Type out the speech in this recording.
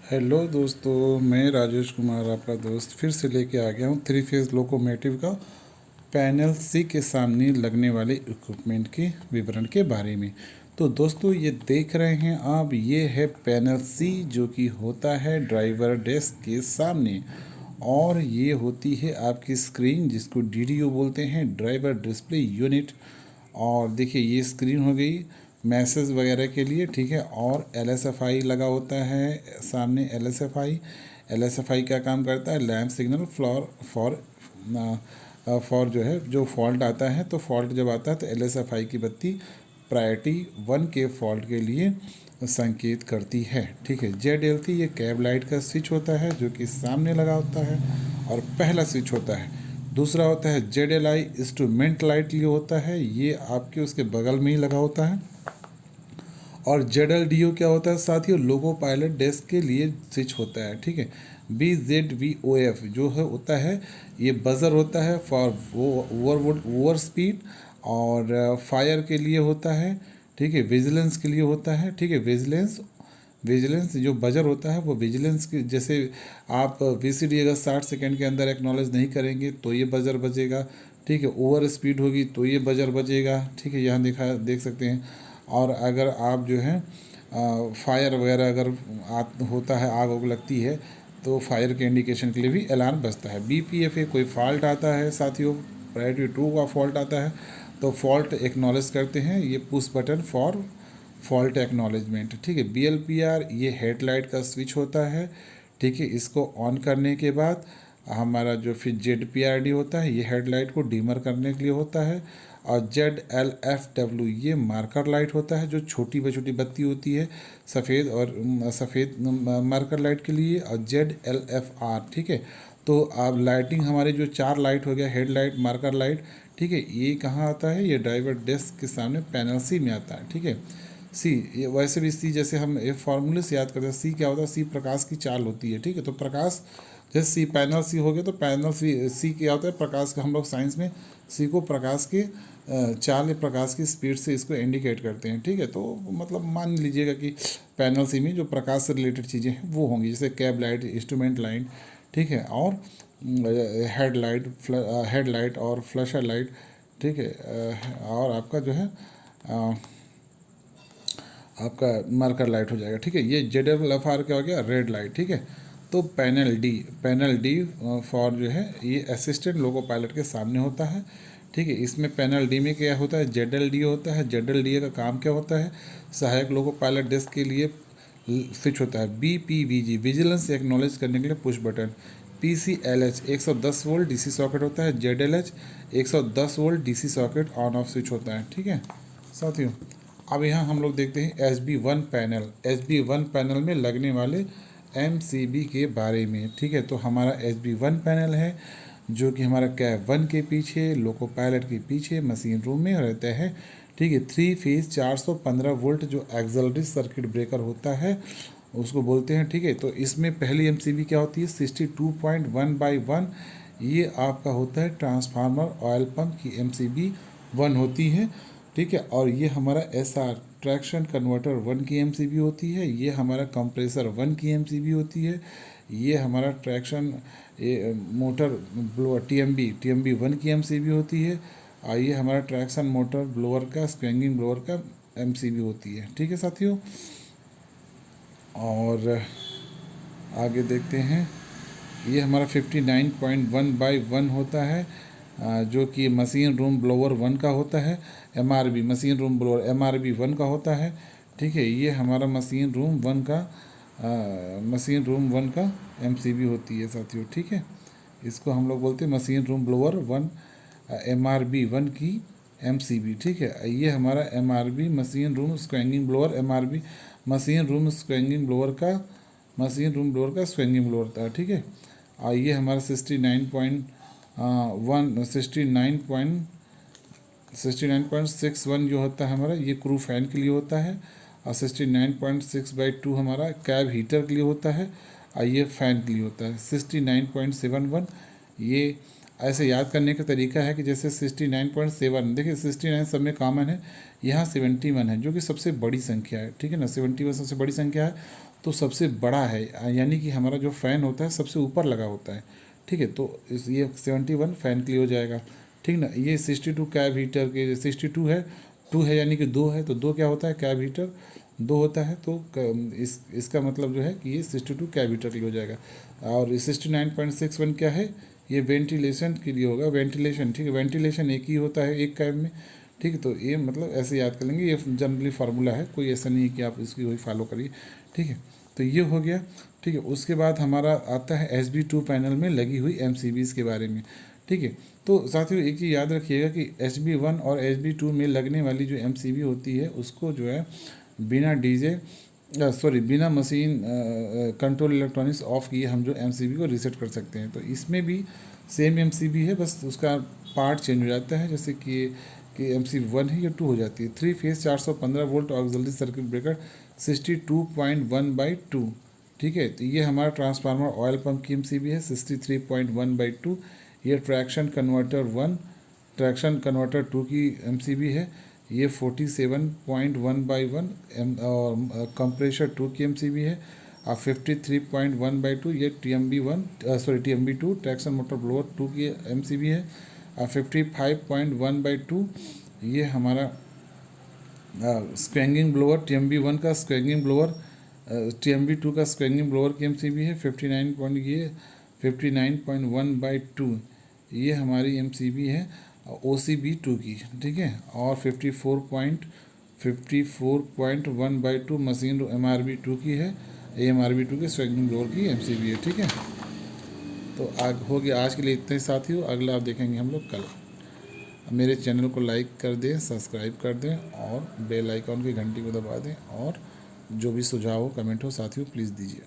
Hello दोस्तों, मैं राजेश कुमार आपका दोस्त फिर से लेके आ गया हूँ 3 फेज़ लोकोमोटिव का पैनल सी के सामने लगने वाले इक्विपमेंट के विवरण के बारे में। तो दोस्तों, ये देख रहे हैं आप, ये है पैनल सी जो कि होता है ड्राइवर डेस्क के सामने, और ये होती है आपकी स्क्रीन जिसको डीडीयू बोलते हैं, ड्राइवर डिस्प्ले यूनिट। और देखिए ये स्क्रीन हो गई मैसेज वगैरह के लिए, ठीक है। और एलएसएफआई लगा होता है सामने। एलएसएफआई क्या काम करता है? लैंप सिग्नल फॉर जो है, जो फॉल्ट आता है, तो फॉल्ट जब आता है तो एलएसएफआई की बत्ती प्रायोरिटी 1 के फॉल्ट के लिए संकेत करती है, ठीक है। जेडएलसी ये कैब लाइट का स्विच होता है जो कि सामने लगा होता है और पहला स्विच होता है। दूसरा होता है जेडएलआई इंस्ट्रूमेंट लाइट लिए होता है, ये आपके उसके बगल में ही लगा होता है। और जेडएलडीओ क्या होता है साथियों? लोगो पायलट डेस्क के लिए स्विच होता है, ठीक है। BZVOF जो है होता है, ये बजर होता है फॉर ओवर स्पीड, और फायर के लिए होता है, ठीक है। विजिलेंस के लिए होता है, ठीक है। विजिलेंस जो बजर होता है वो विजिलेंस की, जैसे आप VCD अगर 60 सेकंड के अंदर एक्नॉलेज नहीं करेंगे तो ये बजर बजेगा, ठीक है। ओवर स्पीड होगी तो ये बजर बजेगा, ठीक है। यहाँ देख सकते हैं। और अगर आप जो है फायर वगैरह अगर होता है, आग उग लगती है, तो फायर के इंडिकेशन के लिए भी अलार्म बजता है। BPFA कोई फॉल्ट आता है साथियों, प्रायोरिटी 2 का फॉल्ट आता है तो फॉल्ट एक्नॉलेज करते हैं, ये push button for fault acknowledgement, ठीक है। BLPR ये हेडलाइट का स्विच होता है, ठीक है। इसको ऑन करने के बाद हमारा जो फिर ZPRD होता है, ये हेडलाइट को डिमर करने के लिए होता है। और ZLFW ये मार्कर लाइट होता है, जो छोटी छोटी बत्ती होती है सफ़ेद मार्कर लाइट के लिए। और ZLFR, ठीक है। तो अब लाइटिंग हमारे जो 4 लाइट हो गया, हेडलाइट, मार्कर लाइट, ठीक है, ये कहाँ आता है? ये ड्राइवर डेस्क के सामने पैनल सी में आता है, ठीक है। सी, ये वैसे भी सी, जैसे हम ये फार्मूले से याद करते हैं, सी क्या होता है? सी प्रकाश की चाल होती है, ठीक है। तो प्रकाश, जैसे सी पैनल सी हो गया तो पैनल सी क्या होता है? प्रकाश का, हम लोग साइंस में सी को प्रकाश के चाल या प्रकाश की स्पीड से इसको इंडिकेट करते हैं, ठीक है। तो मतलब मान लीजिएगा कि पैनल सी में जो प्रकाश से रिलेटेड चीज़ें हैं वो होंगी, जैसे कैब लाइट, इंस्ट्रूमेंट लाइट, ठीक है। और हेडलाइट और फ्लैशर लाइट, ठीक है। और आपका जो है आपका मार्कर लाइट हो जाएगा, ठीक है। ये ZLFR क्या हो गया? रेड लाइट, ठीक है। तो पैनल डी फॉर जो है ये असिस्टेंट लोको पायलट के सामने होता है, ठीक है। इसमें पैनल डी में क्या होता है? ZLDA होता है। ZLDA का काम क्या होता है? सहायक लोको पायलट डेस्क के लिए स्विच होता है। BPVG विजिलेंस एक्नॉलेज करने के लिए push button. PCLH 110 volt DC socket होता है। ZLH 110 volt DC socket on off switch होता है, ठीक है साथियों। अब यहाँ हम लोग देखते हैं SB1 पैनल में लगने वाले MCB के बारे में, ठीक है। तो हमारा SB1 पैनल है जो कि हमारा कैब 1 के पीछे, लोको पायलट के पीछे मशीन रूम में रहता है, ठीक है। 3 फेज 415 वोल्ट जो एक्सलरी सर्किट ब्रेकर होता है उसको बोलते हैं, ठीक है। तो इसमें पहली MCB क्या होती है? 62.1/1, ये आपका होता है ट्रांसफार्मर ऑयल पंप की MCB 1 होती है, ठीक है। और ये हमारा SR ट्रैक्शन कन्वर्टर 1 की MCB होती है। ये हमारा कंप्रेसर 1 की MCB होती है। ये हमारा ट्रैक्शन मोटर ब्लोअर TMB 1 की MCB होती है। और ये हमारा ट्रैक्शन मोटर ब्लोअर का, स्क्वेंगिंग ब्लोअर का MCB होती है, ठीक है साथियों। और आगे देखते हैं, ये हमारा 59.1/1 होता है जो कि मशीन रूम ब्लोअर 1 का होता है। MRB machine room blower MRB 1 का होता है, ठीक है। ये हमारा मशीन रूम 1 का MCB होती है साथियों, ठीक है। इसको हम लोग बोलते हैं मशीन रूम ब्लोअर 1 MRB 1 की MCB, ठीक है। ये हमारा MRB machine room scavenging blower MRB machine room scavenging blower का स्क्वेंगिंग ब्लोअर था, ठीक है। और ये हमारा 69.61 जो होता है हमारा, ये क्रू फैन के लिए होता है। और 69.6/2 हमारा कैब हीटर के लिए होता है। और ये फ़ैन के लिए होता है 69.71। ये ऐसे याद करने का तरीका है कि जैसे 69.7, देखिए 69 सब में कॉमन है, यहाँ 71 है जो कि सबसे बड़ी संख्या है, ठीक है ना। 71 सबसे बड़ी संख्या है। तो सबसे बड़ा है, यानी कि हमारा जो फ़ैन होता है सबसे ऊपर लगा होता है, ठीक है। तो ये 71 फ़ैन के लिए हो जाएगा, ठीक ना। ये 62 कैब हीटर के 62 है, 2 है यानी कि 2 है, तो 2 क्या होता है, कैब हीटर 2 होता है, तो इसका मतलब जो है कि ये 62 कैब हीटर के लिए हो जाएगा। और 69.61 क्या है, ये वेंटिलेशन के लिए होगा, वेंटिलेशन, ठीक है। वेंटिलेशन एक ही होता है एक कैब में, ठीक है। तो ये मतलब ऐसे याद कर लेंगे, ये जनरली फार्मूला है, कोई ऐसा नहीं है कि आप इसकी वही फॉलो करिए, ठीक है। तो ये हो गया, ठीक है। उसके बाद हमारा आता है SB2 पैनल में लगी हुई MCBs के बारे में, ठीक है। तो साथियों एक चीज़ याद रखिएगा कि HB1 और HB2 में लगने वाली जो MCB होती है उसको जो है बिना बिना मशीन कंट्रोल इलेक्ट्रॉनिक्स ऑफ किए हम जो MCB को रीसेट कर सकते हैं। तो इसमें भी सेम MCB है, बस उसका पार्ट चेंज हो जाता है, जैसे कि MCB 1 है या 2 हो जाती है। 3 phase 415 volt auxiliary circuit breaker 62.1/2, ठीक है। तो ये हमारा ट्रांसफार्मर ऑयल पंप की MCB है 63.1/2। ये ट्रैक्शन कन्वर्टर 2 की MCB है, ये 47.1/1 और कंप्रेशर 2 की MCB है, और 53.1/2 ये TMB2 ट्रैक्शन मोटर ब्लोअर 2 की MCB है, और 55.1/2 ये हमारा स्क्वैंगिंग ब्लोअर TMB1 का स्क्वैंगिंग ब्लोअर, TMB2 का स्क्वैंगिंग ब्लोअर की MCB है 59.1/2 ये हमारी MCB है OCB2 की, ठीक है। और 54.1/2 मशीन MRB2 की है, MRB2 के स्क्वैंगिंग ब्लोअर की MCB है, ठीक है। तो हो गया आज के लिए इतना ही साथियों, अगला आप देखेंगे हम लोग कल। मेरे चैनल को लाइक कर दें, सब्सक्राइब कर दें और बेल आइकॉन की घंटी को दबा दें, और जो भी सुझाव हो कमेंट हो साथियों प्लीज़ दीजिए।